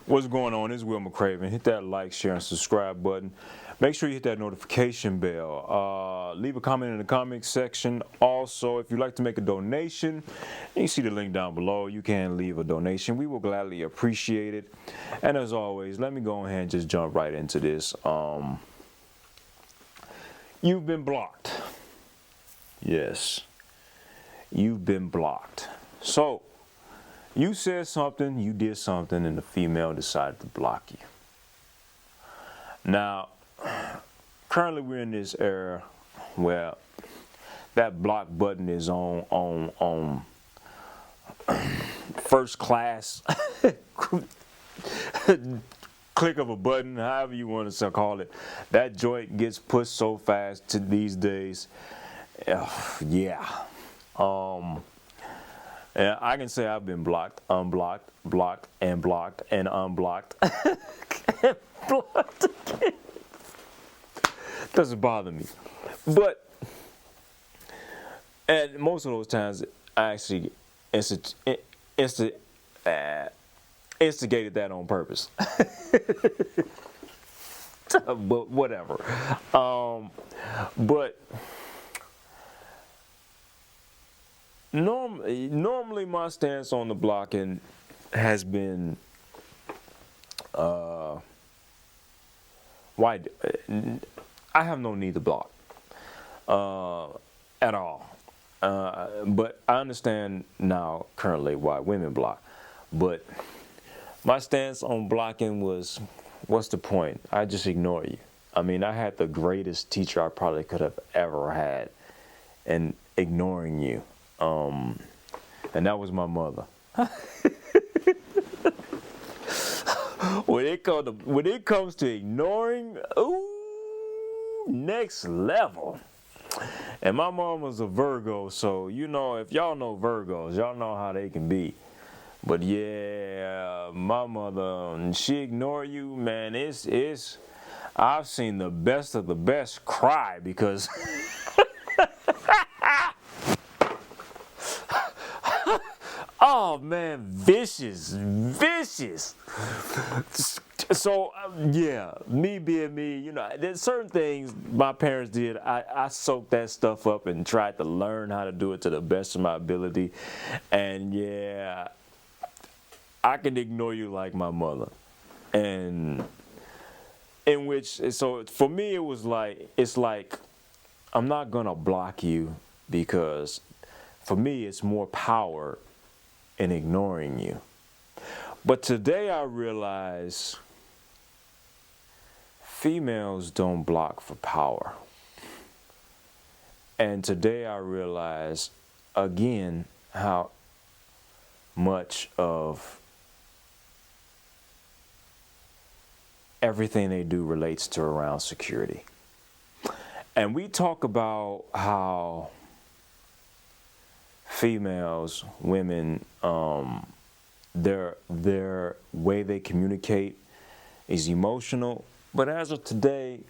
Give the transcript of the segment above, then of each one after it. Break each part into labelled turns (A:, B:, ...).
A: What's going on? It's Will McCraven. Hit that like, share, and subscribe button. Make sure you hit that notification bell. Leave a comment in the comment section. Also, if you'd like to make a donation, you see the link down below. You can leave a donation. We will gladly appreciate it. And as always, let me go ahead and just jump right into this. You've been blocked. Yes, you've been blocked. So, you said something, you did something, and the female decided to block you. Now, currently we're in this era where that block button is on first class click of a button, however you want to call it. That joint gets pushed so fast to these days. Yeah. And I can say I've been blocked, unblocked, blocked, and blocked, and unblocked, and blocked again. Doesn't bother me. But, and most of those times, I actually instigated that on purpose. But whatever. But normally my stance on the blocking has been why I have no need to block at all. But I understand now currently why women block. But my stance on blocking was, what's the point? I just ignore you. I mean, I had the greatest teacher I probably could have ever had in ignoring you. And that was my mother. When it comes to ignoring, ooh, next level. And my mom was a Virgo, so you know, if y'all know Virgos, y'all know how they can be. But yeah, my mother, she ignore you, man. It's I've seen the best of the best cry because oh man, vicious. So yeah, me being me, you know, there's certain things my parents did. I soaked that stuff up and tried to learn how to do it to the best of my ability. And yeah, I can ignore you like my mother. And in which, so for me, it was like, it's like, I'm not gonna block you because for me, it's more power in ignoring you. But today I realize females don't block for power. And today I realize again how much of everything they do relates to around security. And we talk about how females, women, their way they communicate is emotional. But as of today,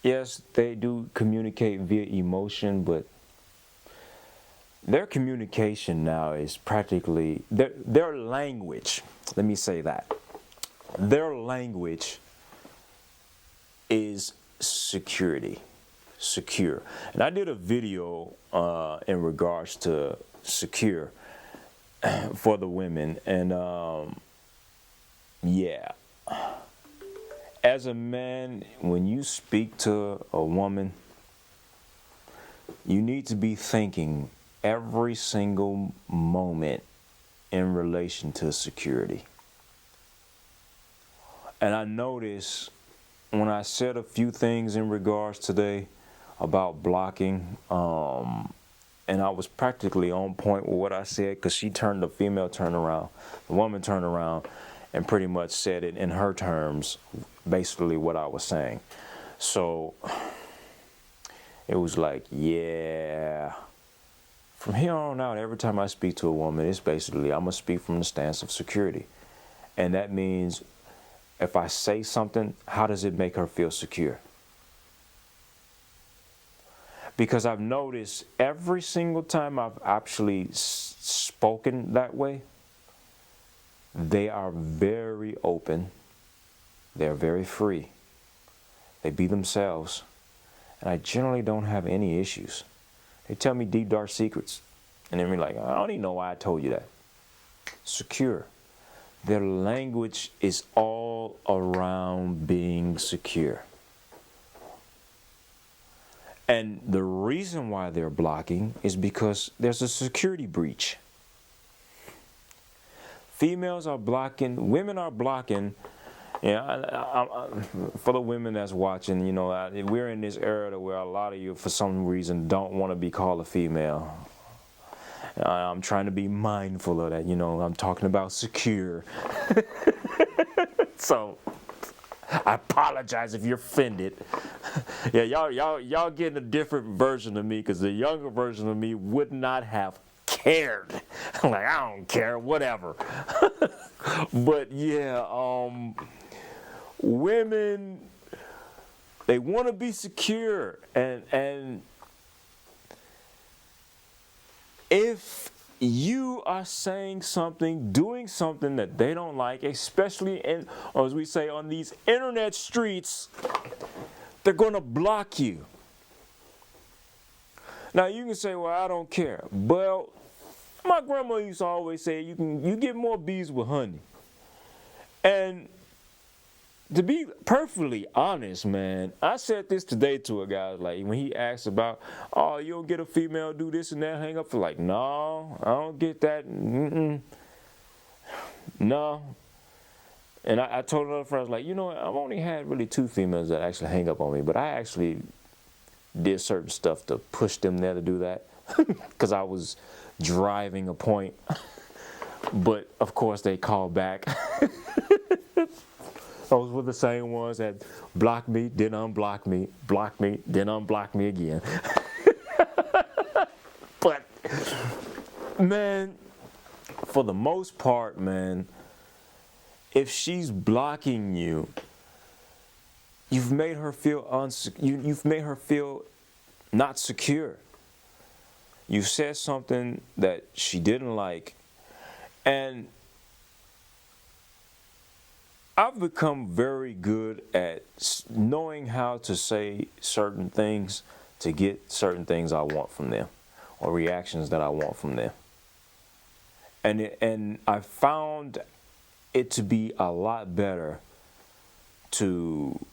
A: yes, they do communicate via emotion, but their communication now is practically their language. Let me say that. Their language is security. Secure. And I did a video in regards to secure for the women, and yeah, as a man, when you speak to a woman, you need to be thinking every single moment in relation to security. And I noticed when I said a few things in regards today about blocking, and I was practically on point with what I said, because the female turned around, the woman turned around and pretty much said it in her terms, basically what I was saying. So it was like, yeah, from here on out, every time I speak to a woman, it's basically, I'm going to speak from the stance of security. And that means if I say something, how does it make her feel secure? Because I've noticed every single time I've actually spoken that way, They are very open. They're very free. They be themselves. And I generally don't have any issues. They tell me deep, dark secrets. And then we're like, I don't even know why I told you that. Secure. Their language is all around being secure. And the reason why they're blocking is because there's a security breach. Females are blocking, women are blocking. For the women that's watching, we're in this era where a lot of you, for some reason, don't want to be called a female. I'm trying to be mindful of that. I'm talking about secure. So I apologize if you're offended. Yeah, y'all getting a different version of me, because the younger version of me would not have cared. I'm like, I don't care, whatever. But yeah, women, they want to be secure, and if you are saying something, doing something that they don't like, especially or as we say, on these internet streets, they're going to block you. Now you can say, well, I don't care. Well, my grandma used to always say, you get more bees with honey. And to be perfectly honest, man, I said this today to a guy, like, when he asked about, oh, you don't get a female do this and that, hang up, for like, no, I don't get that. No. And I told another friend, I was like, I've only had really 2 females that actually hang up on me, but I actually did certain stuff to push them there to do that, because I was driving a point. But of course they called back. Those were the same ones that blocked me, then unblocked me, blocked me, then unblocked me again. But, man, for the most part, man, if she's blocking you, you've made her feel you've made her feel not secure. You said something that she didn't like, and I've become very good at knowing how to say certain things to get certain things I want from them, or reactions that I want from them. And I found it to be a lot better to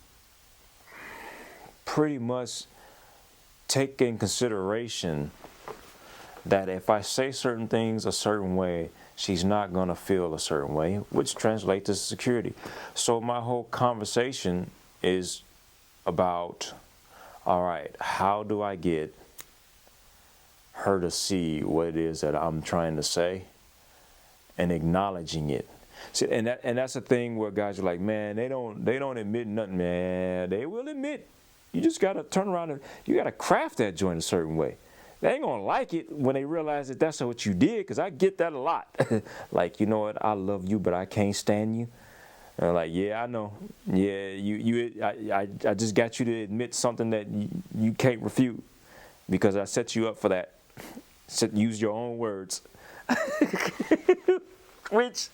A: pretty much take in consideration that if I say certain things a certain way, she's not going to feel a certain way, which translates to security. So my whole conversation is about, all right, how do I get her to see what it is that I'm trying to say and acknowledging it? See, and that's the thing where guys are like, man, they don't admit nothing, man. They will admit. You just got to turn around and you got to craft that joint a certain way. They ain't going to like it when they realize that that's what you did, because I get that a lot. Like, you know what, I love you, but I can't stand you. And I'm like, yeah, I know. Yeah, I just got you to admit something that you can't refute, because I set you up for that. Use your own words. Which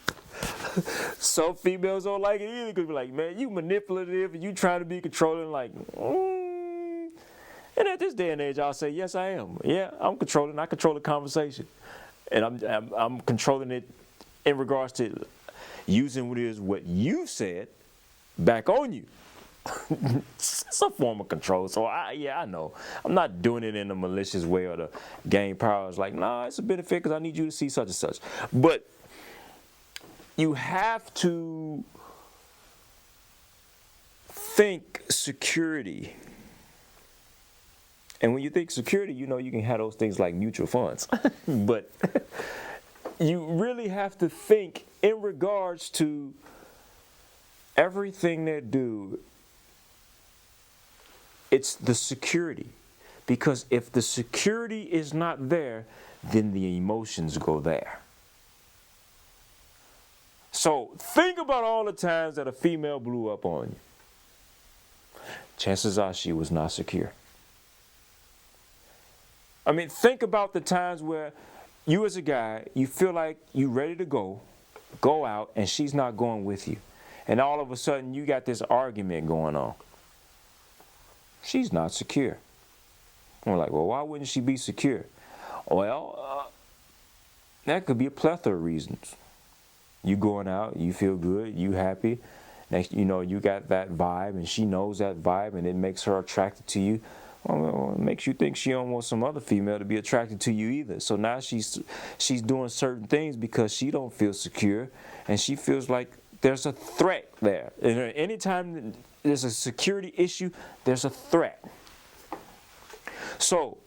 A: some females don't like it either, because we're like, man, you manipulative and you trying to be controlling, like, And at this day and age, I'll say, yes, I am. Yeah, I'm controlling. I control the conversation. And I'm controlling it in regards to using what you said back on you. It's a form of control. So, I know. I'm not doing it in a malicious way or to gain power. It's like, nah, it's a benefit because I need you to see such and such. But you have to think security. And when you think security, you can have those things like mutual funds. But you really have to think in regards to everything they do. It's the security. Because if the security is not there, then the emotions go there. So think about all the times that a female blew up on you. Chances are she was not secure. I mean, think about the times where you as a guy, you feel like you're ready to go, go out and she's not going with you. And all of a sudden you got this argument going on. She's not secure. We're like, well, why wouldn't she be secure? Well, that could be a plethora of reasons. You going out, you feel good, you happy. Next, you got that vibe, and she knows that vibe, and it makes her attracted to you. Well, it makes you think she don't want some other female to be attracted to you either. So now she's doing certain things because she don't feel secure, and she feels like there's a threat there. And anytime there's a security issue, there's a threat. So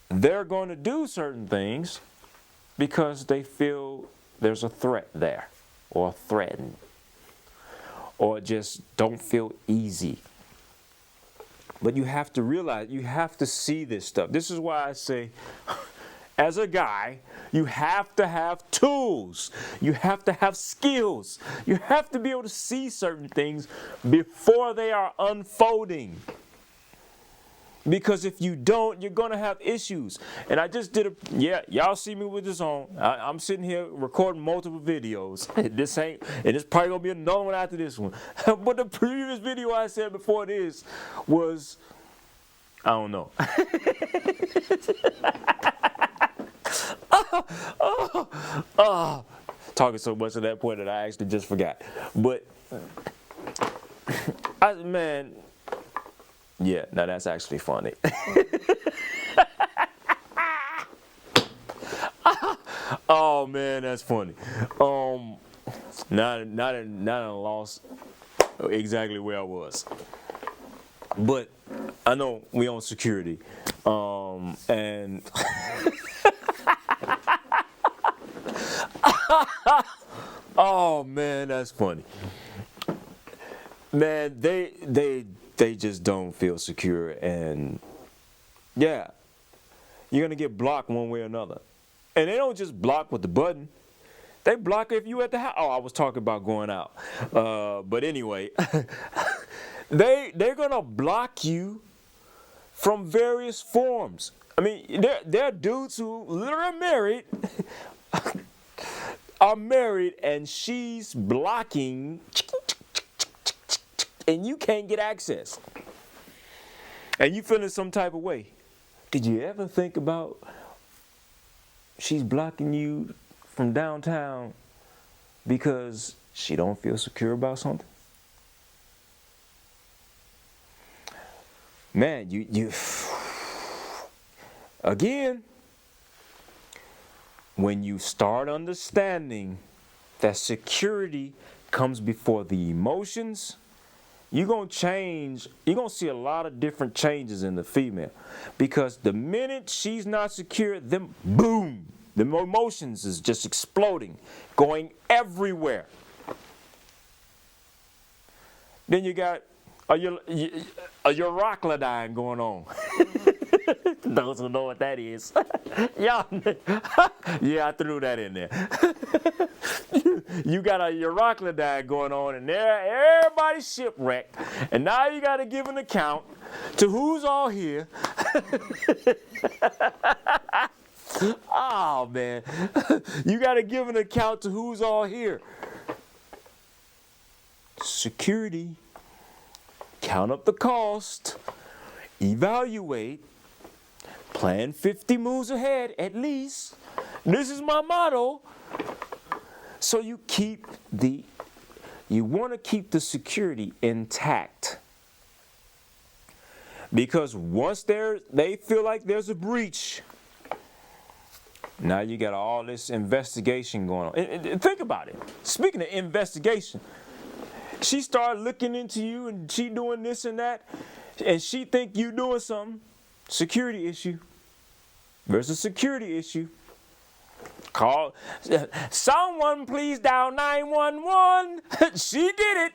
A: they're going to do certain things because they feel there's a threat there, or threatened, or just don't feel easy. But you have to realize, you have to see this stuff. This is why I say, as a guy, you have to have tools. You have to have skills. You have to be able to see certain things before they are unfolding. Because if you don't, you're going to have issues. And I just did y'all see me with this on. I'm sitting here recording multiple videos. And it's probably going to be another one after this one. But the previous video I said before this was, I don't know. Talking so much at that point that I actually just forgot. But, yeah, now that's actually funny. Oh man, that's funny. Not lost exactly where I was, but I know we on security, and oh man, that's funny. Man, they just don't feel secure, and yeah, you're gonna get blocked one way or another. And they don't just block with the button; they block if you at the house. Oh, I was talking about going out, but anyway, they're gonna block you from various forms. I mean, there are dudes who literally are married, and she's blocking. And you can't get access. And you feeling some type of way. Did you ever think about she's blocking you from downtown because she don't feel secure about something? Man, you again, when you start understanding that security comes before the emotions, you're going to see a lot of different changes in the female. Because the minute she's not secure, then boom, the emotions is just exploding, going everywhere. Then you got a Euroclidine going on. Those who know what that is. Yeah, I threw that in there. You got a Euroclidine going on, and there everybody's shipwrecked. And now you got to give an account to who's all here. Oh, man. You got to give an account to who's all here. Security. Count up the cost. Evaluate. Plan 50 moves ahead, at least. This is my motto. So you want to keep the security intact. Because once they feel like there's a breach, now you got all this investigation going on. And think about it. Speaking of investigation, she started looking into you, and she doing this and that, and she think you doing something. Security issue versus security issue. Call someone, please dial 911. She did it.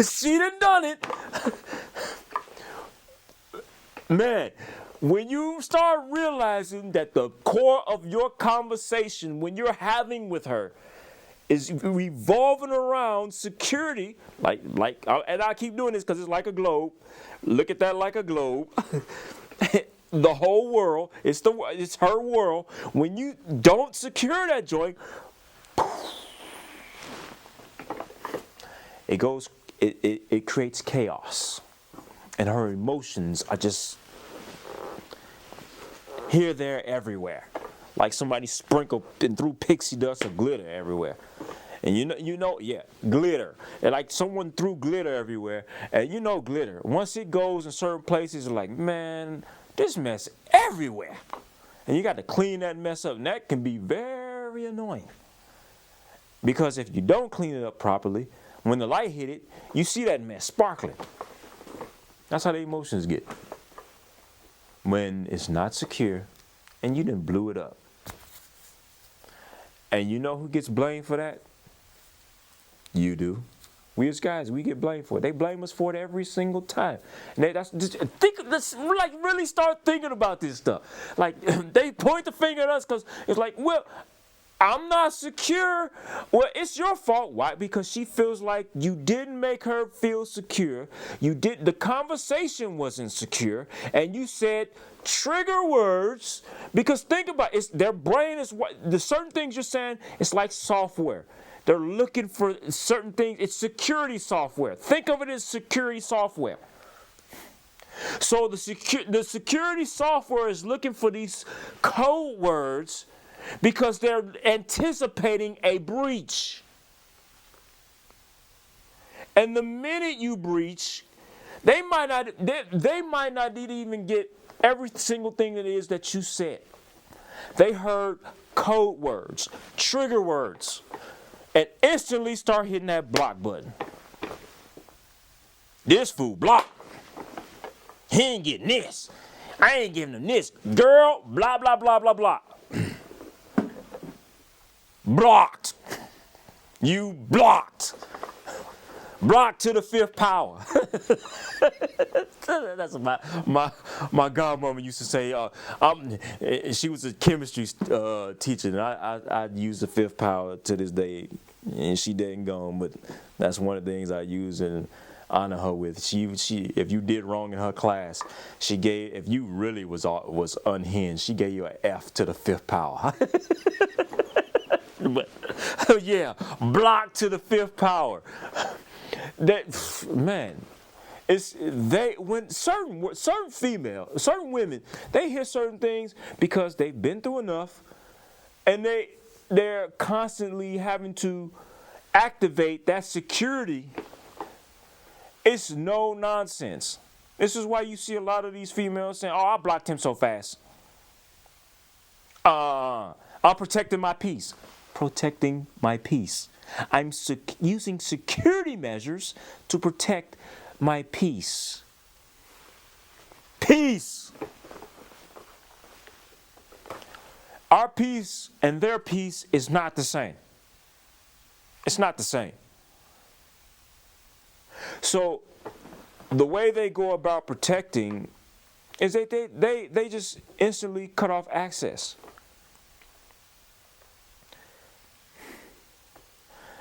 A: She done it. Man, when you start realizing that the core of your conversation when you're having with her is revolving around security, and I keep doing this because it's like a globe. Look at that like a globe. the whole world. It's her world. When you don't secure that joint, it creates chaos. And her emotions are just here, there, everywhere. Like somebody sprinkled and threw pixie dust or glitter everywhere. And yeah, glitter. And like someone threw glitter everywhere. And glitter. Once it goes in certain places, it's like, man, this mess everywhere. And you got to clean that mess up. And that can be very annoying. Because if you don't clean it up properly, when the light hit it, you see that mess sparkling. That's how the emotions get. When it's not secure and you done blew it up. And you know who gets blamed for that? You do. We as guys, we get blamed for it. They blame us for it every single time. And really start thinking about this stuff. Like, they point the finger at us because it's like, well, I'm not secure. Well, it's your fault. Why? Because she feels like you didn't make her feel secure. The conversation wasn't secure, and you said trigger words. Because think about it, their brain is the certain things you're saying. It's like software. They're looking for certain things. It's security software. Think of it as security software. So the security software is looking for these code words because they're anticipating a breach. And the minute you breach, they might not even get every single thing that is that you said. They heard code words, trigger words, and instantly start hitting that block button. This fool blocked. He ain't getting this. I ain't giving him this. Girl, blah, blah, blah, blah, blah. Blocked. You blocked. Blocked to the fifth power. That's what my godmother used to say. She was a chemistry teacher, and I use the fifth power to this day. And she didn't go, but that's one of the things I use and honor her with. She if you did wrong in her class, if you really was unhinged, she gave you an F to the fifth power. But yeah, block to the fifth power. That man, when certain women, they hear certain things because they've been through enough, and they're constantly having to activate that security. It's no nonsense. This is why you see a lot of these females saying, "Oh, I blocked him so fast. I'm protecting my peace." Protecting my peace. I'm using security measures to protect my peace. Peace. Our peace and their peace is not the same. It's not the same. So the way they go about protecting is they just instantly cut off access.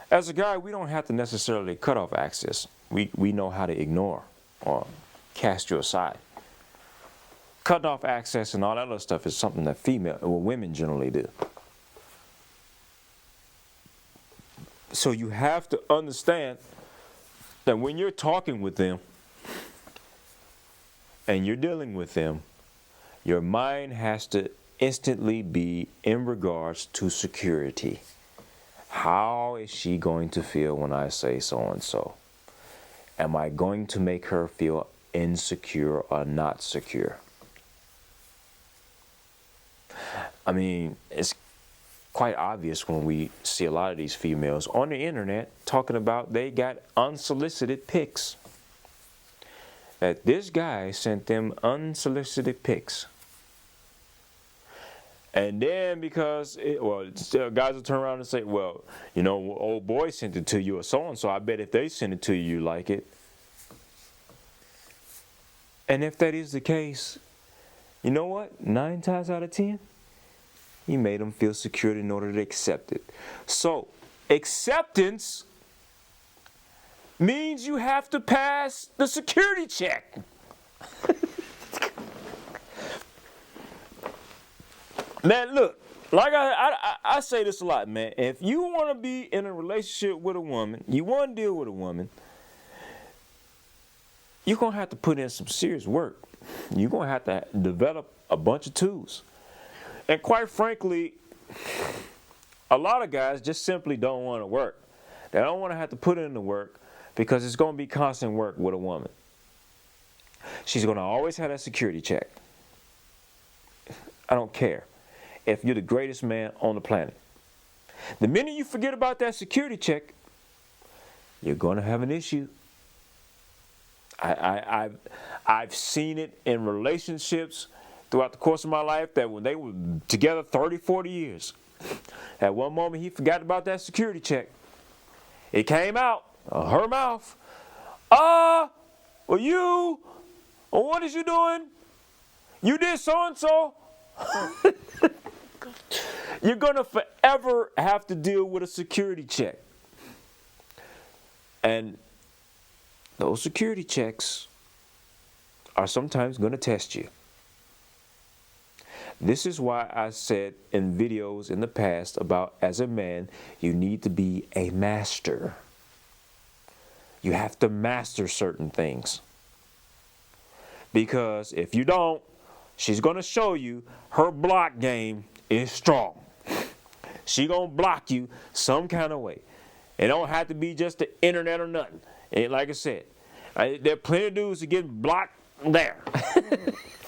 A: As a guy, we don't have to necessarily cut off access. We know how to ignore or cast you aside. Cutting off access and all that other stuff is something that women generally do. So you have to understand that when you're talking with them and you're dealing with them, your mind has to instantly be in regards to security. How is she going to feel when I say so and so? Am I going to make her feel insecure or not secure? I mean, it's quite obvious when we see a lot of these females on the internet talking about they got unsolicited pics. That this guy sent them unsolicited pics. And then guys will turn around and say, well, old boy sent it to you or so-and-so. I bet if they send it to you, you like it. And if that is the case, you know what? 9 times out of 10, he made them feel secure in order to accept it. So, acceptance means you have to pass the security check. Man, look, like I say this a lot, man. If you want to be in a relationship with a woman, you want to deal with a woman, you're going to have to put in some serious work. You're going to have to develop a bunch of tools. And quite frankly, a lot of guys just simply don't want to work. They don't want to have to put in the work because it's going to be constant work with a woman. She's going to always have that security check. I don't care if you're the greatest man on the planet. The minute you forget about that security check, you're going to have an issue. I've seen it in relationships throughout the course of my life that when they were together 30, 40 years, at one moment he forgot about that security check. It came out of her mouth. Well, what is you doing? You did so-and-so. You're going to forever have to deal with a security check. And those security checks are sometimes going to test you. This is why I said in videos in the past about, as a man, you need to be a master. You have to master certain things. Because if you don't, she's going to show you her block game is strong. She going to block you some kind of way. It don't have to be just the internet or nothing. And like I said, there are plenty of dudes who get blocked there.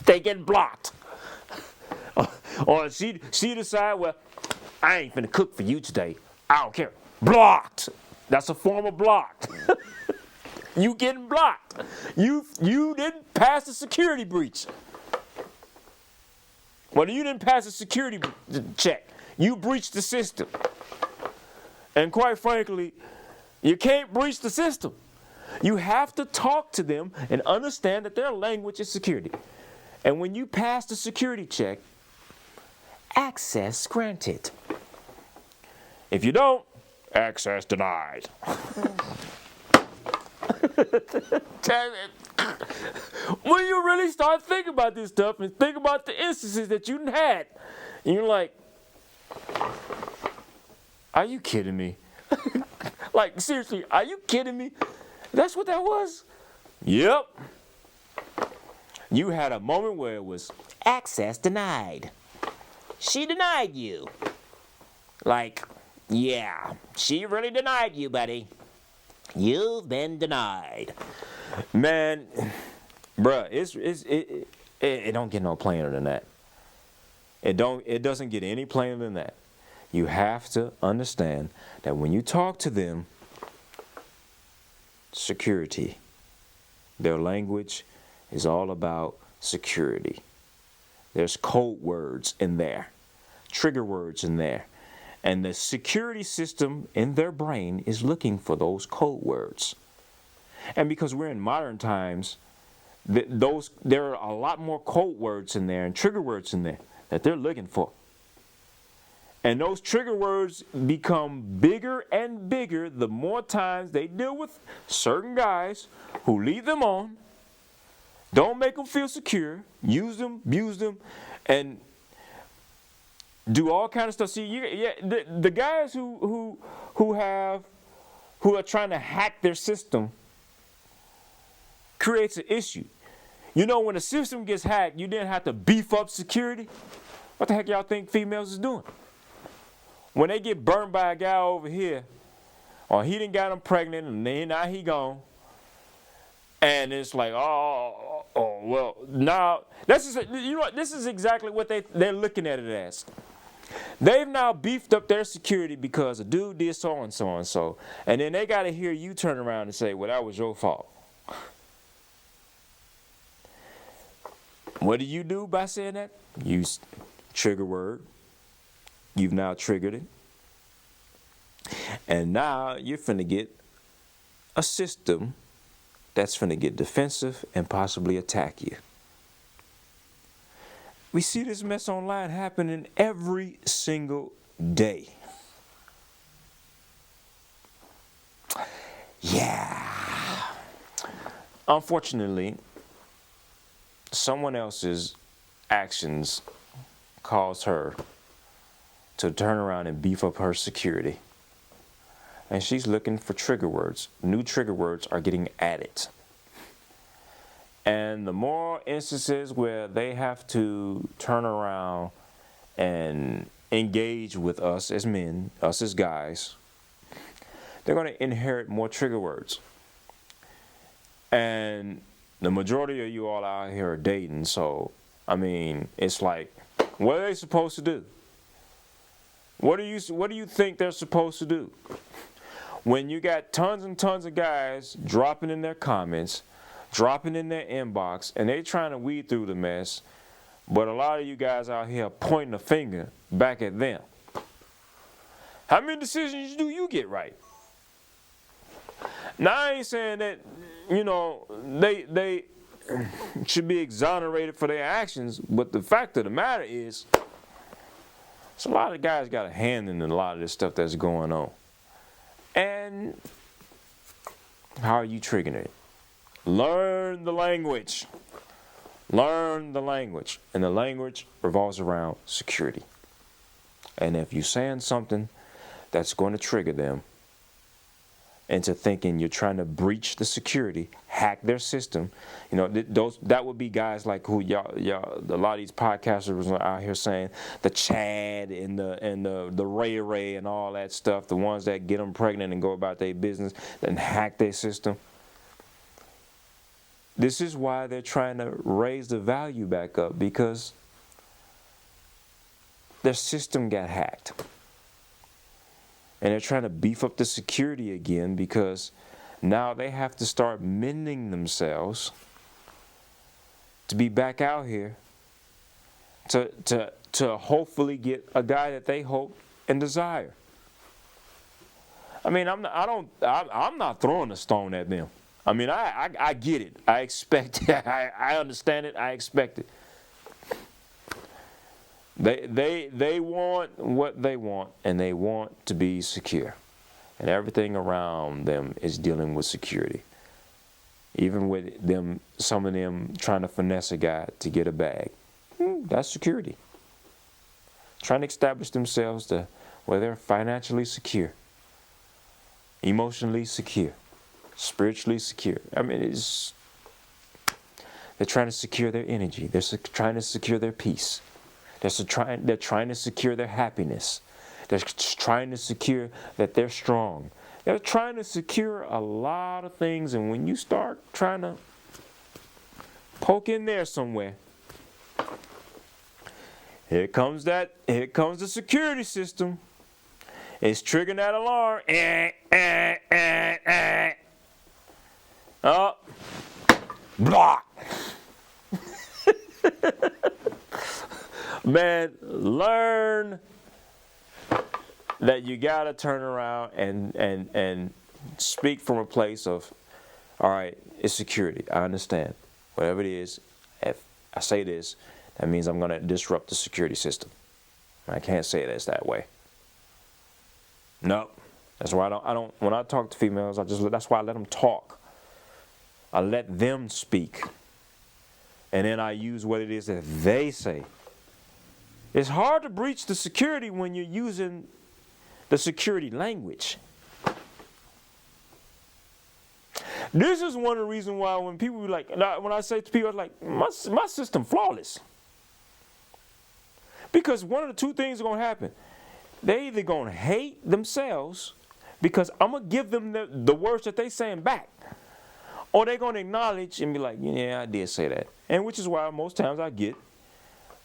A: They get blocked. Or she decide, well, I ain't finna cook for you today. I don't care. Blocked. That's a form of blocked. You getting blocked. You didn't pass the security breach. Well, you didn't pass the security check. You breached the system. And quite frankly, you can't breach the system. You have to talk to them and understand that their language is security. And when you pass the security check, access granted. If you don't, access denied. When you really start thinking about this stuff and think about the instances that you had, and you're like, are you kidding me? Like, seriously, are you kidding me? That's what that was? Yep. You had a moment where it was access denied. She denied you. Like, yeah, she really denied you, buddy. You've been denied. Man, bruh, it don't get no plainer than that. It doesn't get any plainer than that. You have to understand that when you talk to them, security. Their language is all about security. There's code words in there, trigger words in there. And the security system in their brain is looking for those code words. And because we're in modern times, there are a lot more code words in there and trigger words in there that they're looking for. And those trigger words become bigger and bigger the more times they deal with certain guys who lead them on, don't make them feel secure, use them, abuse them, and do all kind of stuff. See, the guys who are trying to hack their system creates an issue. You know, when the system gets hacked, you didn't have to beef up security. What the heck y'all think females is doing? When they get burned by a guy over here, or he done got them pregnant and now he gone, and it's like, well, now this is exactly what they're looking at it as. They've now beefed up their security because a dude did so and so and so, and then they got to hear you turn around and say, well, that was your fault. What do you do by saying that? Use trigger word. You've now triggered it. And now you're finna get a system that's finna get defensive and possibly attack you. We see this mess online happening every single day. Yeah. Unfortunately, someone else's actions caused her to turn around and beef up her security. And she's looking for trigger words. New trigger words are getting added. And the more instances where they have to turn around and engage with us as men, us as guys, they're going to inherit more trigger words. And the majority of you all out here are dating, so, I mean, it's like, what are they supposed to do? What do you think they're supposed to do? When you got tons and tons of guys dropping in their comments, dropping in their inbox, and they trying to weed through the mess, but a lot of you guys out here pointing a finger back at them. How many decisions do you get right? Now, I ain't saying that, you know, they should be exonerated for their actions, but the fact of the matter is, so a lot of guys got a hand in a lot of this stuff that's going on. And how are you triggering it? Learn the language. Learn the language. And the language revolves around security. And if you're saying something that's going to trigger them into thinking you're trying to breach the security, hack their system, you know, that would be guys like who y'all a lot of these podcasters are out here saying, the Chad and the Ray and all that stuff, the ones that get them pregnant and go about their business and hack their system. This is why they're trying to raise the value back up, because their system got hacked. And they're trying to beef up the security again, because now they have to start mending themselves to be back out here to hopefully get a guy that they hope and desire. I mean, I'm not throwing a stone at them. I mean, I get it. I expect it. I understand it. I expect it. They want what they want, and they want to be secure. And everything around them is dealing with security. Even with them, some of them trying to finesse a guy to get a bag. That's security. Trying to establish themselves to where they're financially secure, emotionally secure, spiritually secure. I mean, they're trying to secure their energy. They're trying to secure their peace. They're trying to secure their happiness. They're trying to secure that they're strong. They're trying to secure a lot of things, and when you start trying to poke in there somewhere, here comes the security system. It's triggering that alarm. Oh, block. Man, learn that you gotta turn around and speak from a place of, all right, it's security. I understand. Whatever it is, if I say this, that means I'm gonna disrupt the security system. I can't say it as that way. No, that's why I don't. When I talk to females, that's why I let them talk. I let them speak, and then I use what it is that they say. It's hard to breach the security when you're using the security language. This is one of the reasons why when people be like, when I say to people, like, my system flawless. Because one of the two things are going to happen. They're either going to hate themselves because I'm going to give them the words that they saying back. Or they're going to acknowledge and be like, yeah, I did say that. And which is why most times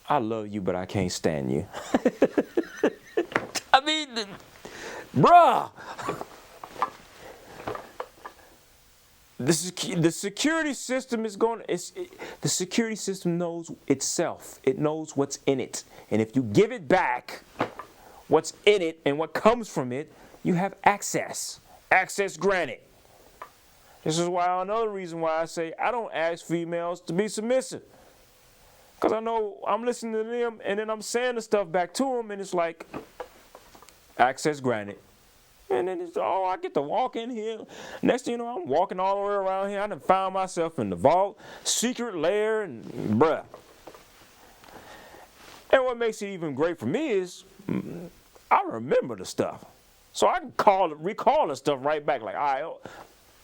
A: I love you, but I can't stand you. I mean, bruh. The security system the security system knows itself. It knows what's in it. And if you give it back what's in it and what comes from it, you have access. Access granted. This is why another reason why I say I don't ask females to be submissive. Because I know I'm listening to them and then I'm saying the stuff back to them and it's like, access granted. And then it's, I get to walk in here. Next thing you know, I'm walking all the way around here. I done found myself in the vault, secret lair, and bruh. And what makes it even great for me is I remember the stuff. So I can recall the stuff right back. Like, all right,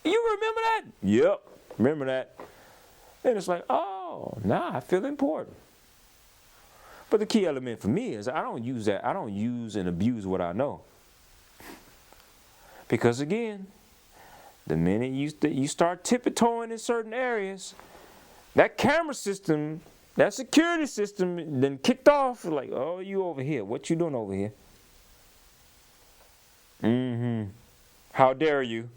A: you remember that? Yep, remember that. And it's like, oh, now I feel important. But the key element for me is I don't use that. I don't use and abuse what I know. Because again, the minute you start tiptoeing in certain areas, that camera system, that security system then kicked off. Like, oh, you over here. What you doing over here? How dare you?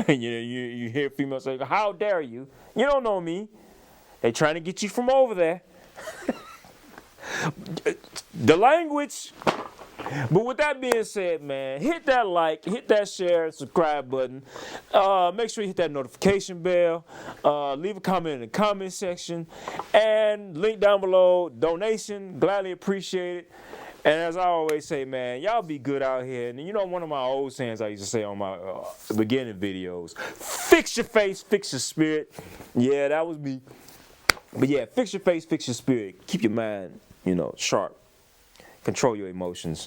A: you hear females say, how dare you? You don't know me. They trying to get you from over there. The language. But with that being said, man, hit that like, hit that share, subscribe button. Make sure you hit that notification bell. Leave a comment in the comment section. And link down below, donation, gladly appreciate it. And as I always say, man, y'all be good out here. And you know, one of my old sayings I used to say on my beginning videos, fix your face, fix your spirit. Yeah, that was me. But yeah, fix your face, fix your spirit. Keep your mind, sharp. Control your emotions.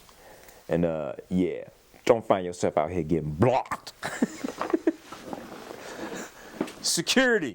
A: And yeah, don't find yourself out here getting blocked. Security.